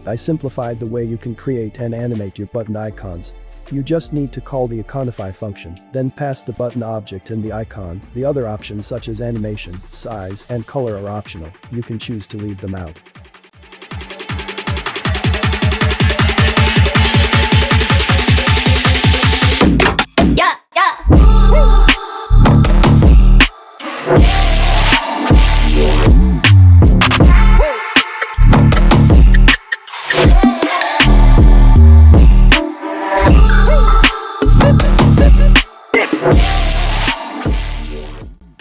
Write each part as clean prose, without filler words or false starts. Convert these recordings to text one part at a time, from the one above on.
I simplified the way you can create and animate your button icons. You just need to call the iconify function, then pass the button object and the icon. The other options such as animation, size, and color are optional. You can choose to leave them out.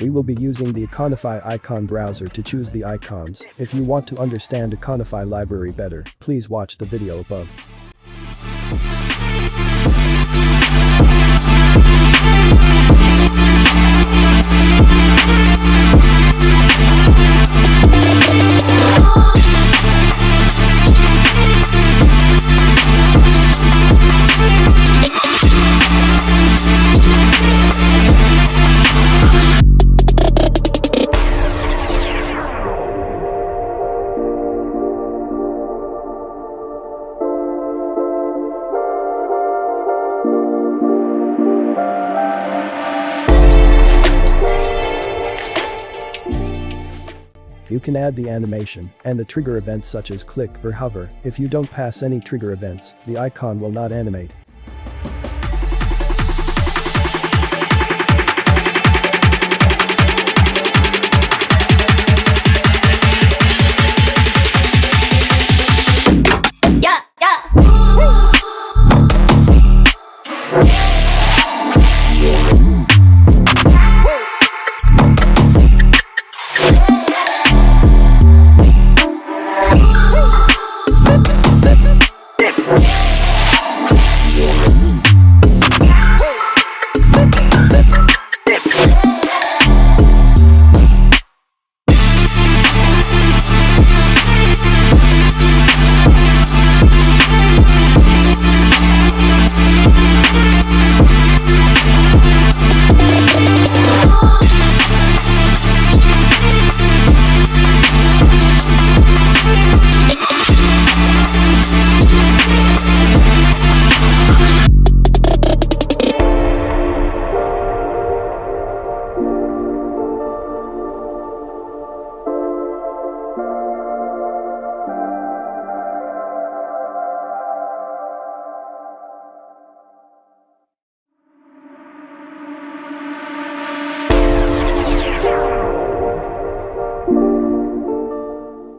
We will be using the Iconify icon browser to choose the icons. If you want to understand Iconify library better, please watch the video above. You can add the animation and the trigger events such as click or hover. If you don't pass any trigger events, the icon will not animate.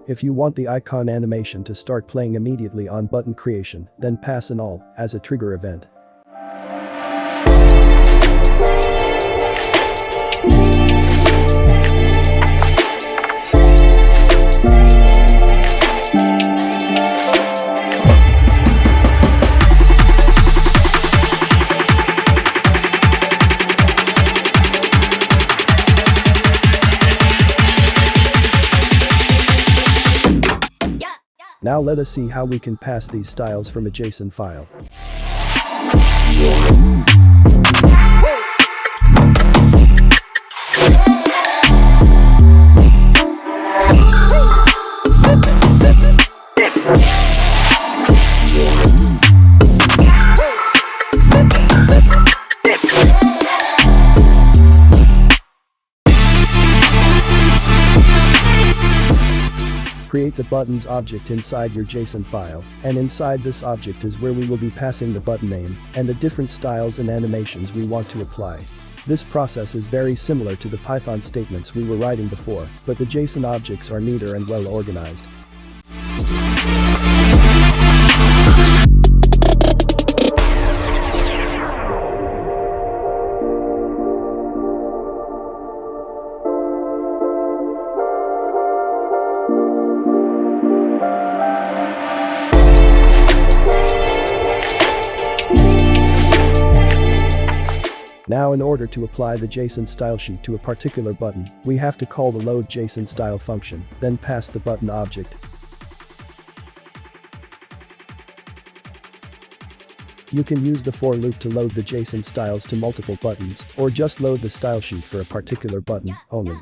If you want the icon animation to start playing immediately on button creation, then pass an all as a trigger event. Now let us see how we can pass these styles from a JSON file. Create the buttons object inside your JSON file, and inside this object is where we will be passing the button name and the different styles and animations we want to apply. This process is very similar to the Python statements we were writing before, but the JSON objects are neater and well organized. Now in order to apply the JSON style sheet to a particular button, we have to call the load JSON style function, then pass the button object. You can use the for loop to load the JSON styles to multiple buttons, or just load the style sheet for a particular button only.